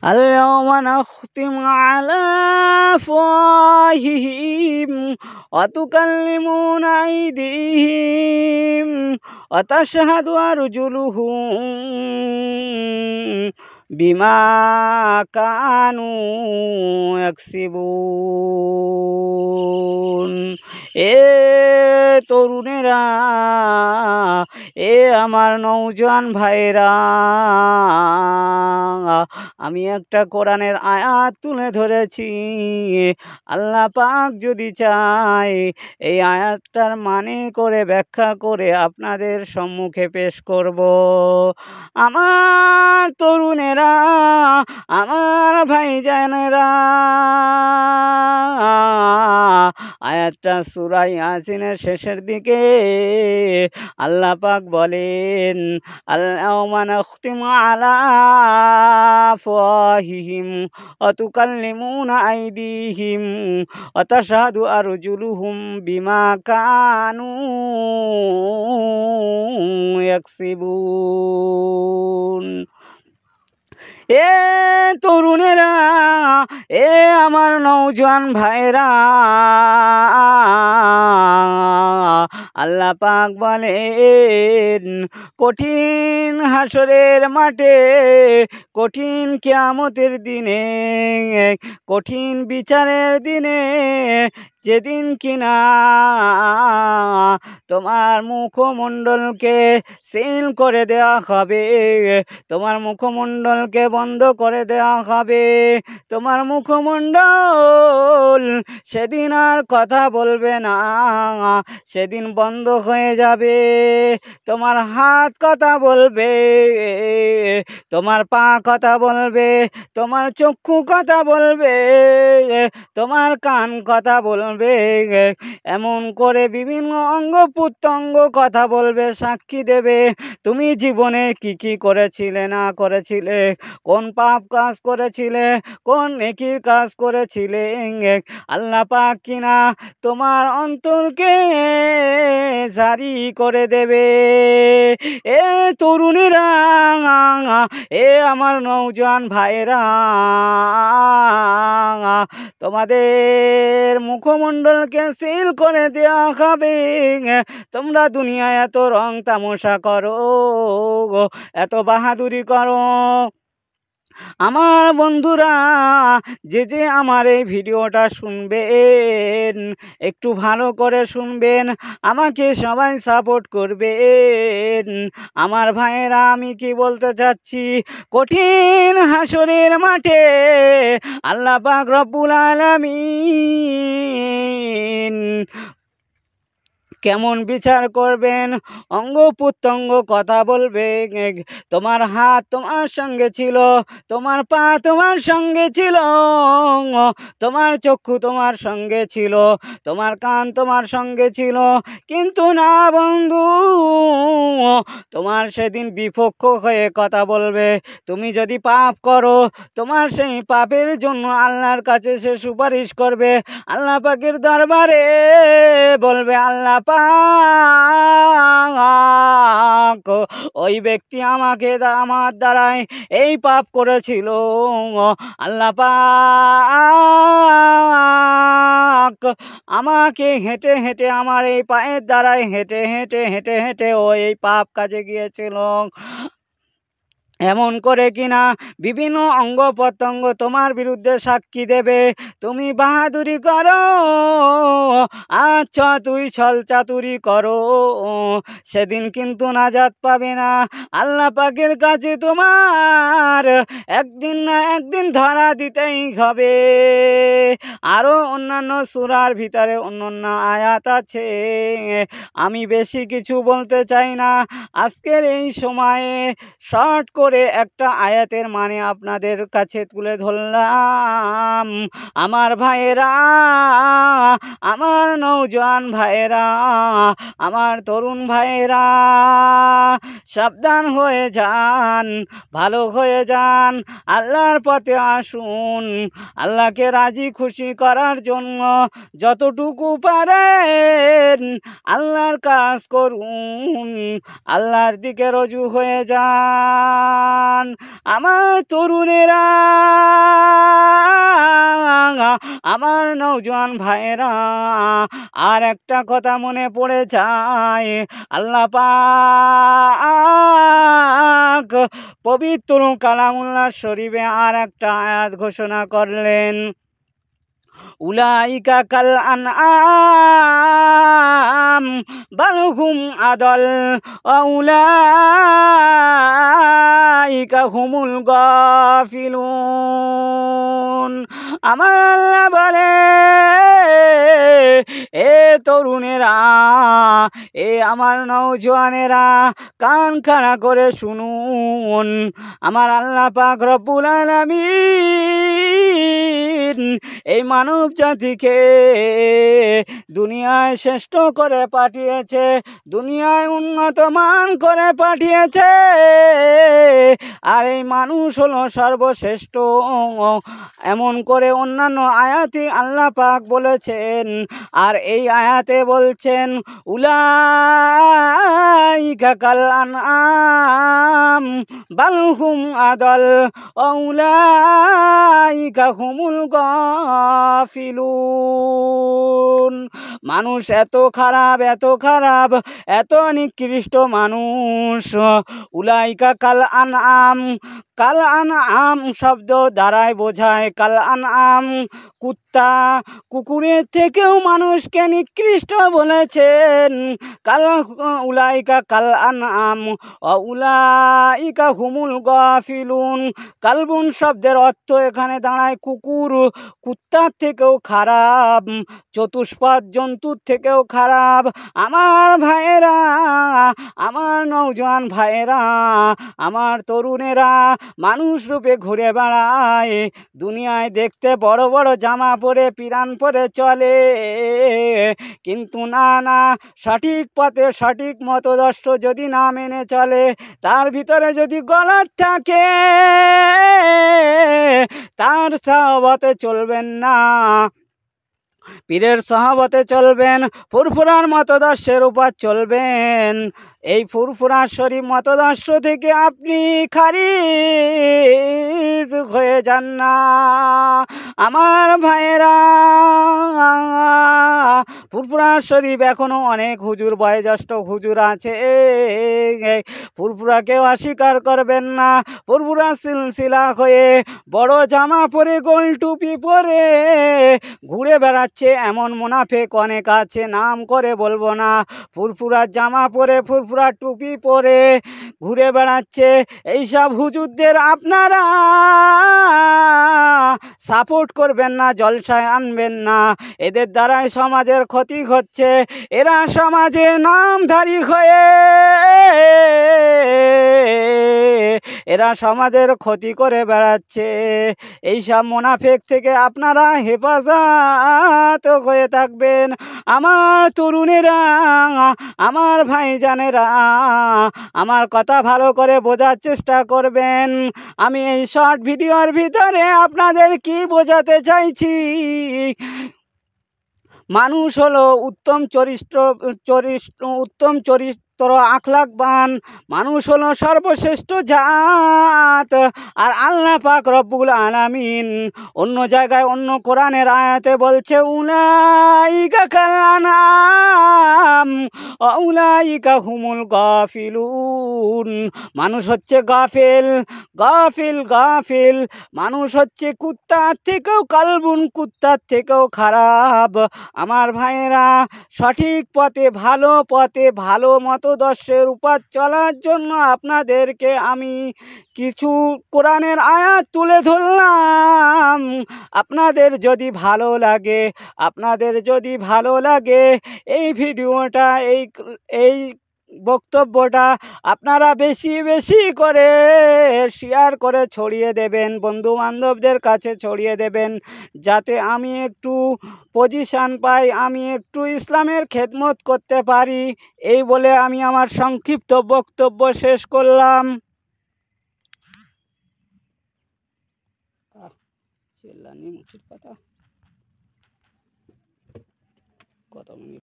اليوم نختم على أفواههم وتكلمنا أيديهم وتشهد أرجلهم بما كانوا يكسبون। তরুণেরা, আমার নওজোয়ান ভাইরা, আমি একটা কোরআনের আয়াত তুলে ধরেছি। আল্লাহ পাক যদি চায় এই আয়াতটার মানে করে ব্যাখ্যা করে আপনাদের সম্মুখে পেশ করব। আমার তরুণেরা, আমার ভাইজানেরা, আয়াতটা সূরা ইয়াসিনের শেষের দিকে আল্লাহ পাক বলেন, আল-ইয়াওমা নাখতিমু আলা আফওয়াহিহিম ওয়া তুকাল্লিমুনা আইদিহিম ওয়া তাশহাদু আরজুলুহুম বিমা কানু ইয়াকসিবুন। তরুণেরা, আমার নওজোয়ান ভাইরা, আল্লাহ পাক বলেন, কঠিন হাসরের মাঠে, কঠিন কিয়ামতের দিনে, কঠিন বিচারের দিনে, যেদিন কিনা তোমার মুখমণ্ডলকে সিল করে দেওয়া হবে, তোমার মুখমণ্ডলকে বন্ধ করে দেওয়া হবে, তোমার মুখমণ্ডল সেদিন আর কথা বলবে না, সেদিন বন্ধ হয়ে যাবে। তোমার হাত কথা বলবে, তোমার পা কথা বলবে, তোমার চক্ষু কথা বলবে, তোমার কান কথা বলবে, এমন করে বিভিন্ন অঙ্গ প্রত্যঙ্গ কথা বলবে, সাক্ষী দেবে তুমি জীবনে কি কি করেছিলে না করেছিলে, কোন পাপ কাজ করেছিলে, কোন নেকির কাজ করেছিলে। আল্লাহ পাক কিনা তোমার অন্তরকে জারি করে দেবে। তরুণীরা, আমার নওজোয়ান ভাইরা, তোমাদের মুখমণ্ডলকে সিল করে দেওয়া হবে। তোমরা দুনিয়ায় এত রং তামাশা করো, এত বাহাদুরি করো। আমার বন্ধুরা, যে আমার এই ভিডিওটা শুনবেন, একটু ভালো করে শুনবেন, আমাকে সবাই সাপোর্ট করবেন। আমার ভাইয়েরা, আমি কি বলতে চাচ্ছি, কঠিন হাসরের মাঠে আল্লাহ পাক রব্বুল আলামিন কেমন বিচার করবেন, অঙ্গ প্রত্যঙ্গ কথা বলবে। তোমার হাত তোমার সঙ্গে ছিল, তোমার পা তোমার সঙ্গে ছিল, তোমার চক্ষু তোমার সঙ্গে ছিল, তোমার কান তোমার সঙ্গে ছিল, কিন্তু না বন্ধু, তোমার সেদিন বিপক্ষ হয়ে কথা বলবে। তুমি যদি পাপ করো, তোমার সেই পাপের জন্য আল্লাহর কাছে সে সুপারিশ করবে, আল্লাহ পাকের দরবারে বলবে, আল্লাহ পাক, ওই ব্যক্তি আমাকে আমার দ্বারাই এই পাপ করেছিল। আল্লাহ পাক আমাকে হেঁটে হেঁটে, আমার এই পায়ের দ্বারাই হেঁটে হেঁটে হেঁটে হেঁটে ও এই পাপ কাজে গিয়েছিল। এমন করে কিনা বিভিন্ন অঙ্গ প্রত্যঙ্গ তোমার বিরুদ্ধে সাক্ষী দেবে। তুমি বাহাদুরি করো, আচ্ছা তুই ছল চাতুরি করো, সেদিন কিন্তু নাজাত পাবে না। আল্লাহ পাকের কাছে তোমার একদিন না একদিন ধরা দিতেই হবে। আরও অন্যান্য সূরার ভিতরে অন্যান্য আয়াত আছে, আমি বেশি কিছু বলতে চাই না। আজকের এই সময়ে শর্ট করে একটা আয়াতের মানে আপনাদের কাছে তুলে ধরলাম। আমার ভাইয়েরা, আমার নওজোয়ান ভাইয়েরা, আমার তরুণ ভাইয়েরা, সাবধান হয়ে যান, ভালো হয়ে যান, আল্লাহর পথে আসুন। আল্লাহকে রাজি খুশি করার জন্য যতটুকু পারেন আল্লাহর কাজ করুন, আল্লাহর দিকে রজু হয়ে যান। নওজওয়ান, আমার তরুণেরা, আমার নওজওয়ান ভাইয়েরা, আর একটা কথা মনে পড়ে যায়। আল্লাহ পাক পবিত্র কালামুল্লাহ শরীফে আর একটা আয়াত ঘোষণা করলেন, উলাইকা কাল আনআম বাল হুম আদল উলাইকা হুমুল গাফিলুন। আমার আল্লাহ বলে, এ তরুণেরা, এ আমার নওজওয়ানেরা, কান খাড়া করে শুনুন। আমার আল্লাহ পাক রব্বুল আলামিন এই মানব জাতিকে দুনিয়ায় শ্রেষ্ঠ করে পাঠিয়েছে, দুনিয়ায় উন্নত মান করে পাঠিয়েছে। আর এই মানুষ হলো সর্বশ্রেষ্ঠ, এমন করে অন্যান্য আয়াতে আল্লাহ পাক বলেছেন। আর এই আয়াতে বলছেন, উলাইকা কাল আনআম বাল হুম আদল উলাইকা হুমুল গাফিলুন। মানুষ এত খারাপ, এত খারাপ, এত নিকৃষ্ট মানুষ। উলাইকা কাল আনআম, কাল আনআম শব্দ দ্বারাই বোঝায়, কাল আনআম কুত্তা, কুকুরের থেকেও মানুষকে নিকৃষ্ট বলেছেন। কাল উলাইকা কাল আনআম উলাইকা হুমুল গাফিলুন। কালবুন শব্দের অর্থ এখানে দাঁড়ায় কুকুর, কুত্তার থেকেও খারাপ, চতুষ্পাদ জন্তুর থেকেও খারাপ। আমার ভাইয়েরা, আমার নওজওয়ান ভাইয়েরা, আমার তরুণেরা মানুষ রূপে ঘুরে বেড়ায়, দুনিয়ায় দেখতে বড় বড় জামা পরে পিরান পরে চলে, কিন্তু না না, সঠিক পথে সঠিক মতদর্শ যদি না মেনে চলে, তার ভিতরে যদি গলদ থাকে, তার সহবতে চলবেন না, পীরের সহবতে চলবেন, ফুরফুরার মতদর্শের উপর চলবেন। এই ফুরফুরা শরীফ মতদর্শ থেকে আপনি খারিজ হয়ে যান না। আমার ভাইয়েরা, ফুরফুরা শরীফ এখনো অনেক হুজুর, বয়োজ্যেষ্ঠ হুজুর আছে, ফুরফুরাকেও অস্বীকার করবেন না। ফুরফুরা সিলসিলা হয়ে বড় জামা পরে গোল টুপি পরে ঘুরে বেড়াচ্ছে এমন মুনাফিক অনেক আছে, নাম করে বলবো না। ফুরফুরার জামা পরে, ফুরফুরার টুপি পরে ঘুরে বেড়াচ্ছে। এইসব হুজুরদের আপনারা সাপোর্ট করবেন না, জলসায় আনবেন না। এদের দ্বারাই সমাজের ক্ষতি হচ্ছে। এরা সমাজে নামধারী হয়ে এরা সমাজের ক্ষতি করে বেড়াচ্ছে। এইসব মুনাফিক থেকে আপনারা হেফাজত হয়ে থাকবেন। আমার তরুণেরা, আমার ভাইজানেরা, আমার কথা ভালো করে বোঝার চেষ্টা করবেন। আমি এই শর্ট ভিডিওর ভিতরে আপনাদের কি বোঝাতে চাইছি, মানুষ হলো উত্তম চরিত্র আখলাকবান, মানুষ হলো সর্বশ্রেষ্ঠ জাত। আর আল্লাহ পাক রব্বুল আলামিন অন্য জায়গায় অন্য কোরআনের আয়াতে বলছে, উলাইকা কাল আনআম উলাইকা হুমুল গাফিলুন। মানুষ হচ্ছে গাফিল, গাফিল, গাফিল। মানুষ হচ্ছে কুত্তার থেকেও, কালবুন কুত্তার থেকেও খারাপ। আমার ভাইয়েরা, সঠিক পথে, ভালো মতদর্শের উপর চলার জন্য আপনাদেরকে আমি কিছু কোরআনের আয়াত তুলে ধরলাম। আপনাদের যদি ভালো লাগে এই ভিডিওটা, এই বক্তব্যটা আপনারা বেশি বেশি করে শেয়ার করে ছড়িয়ে দেবেন, বন্ধু বান্ধবদের কাছে ছড়িয়ে দেবেন, যাতে আমি একটু পজিশন পাই, আমি একটু ইসলামের খেদমত করতে পারি। এই বলে আমি আমার সংক্ষিপ্ত বক্তব্য শেষ করলাম। কথা কত মিনিট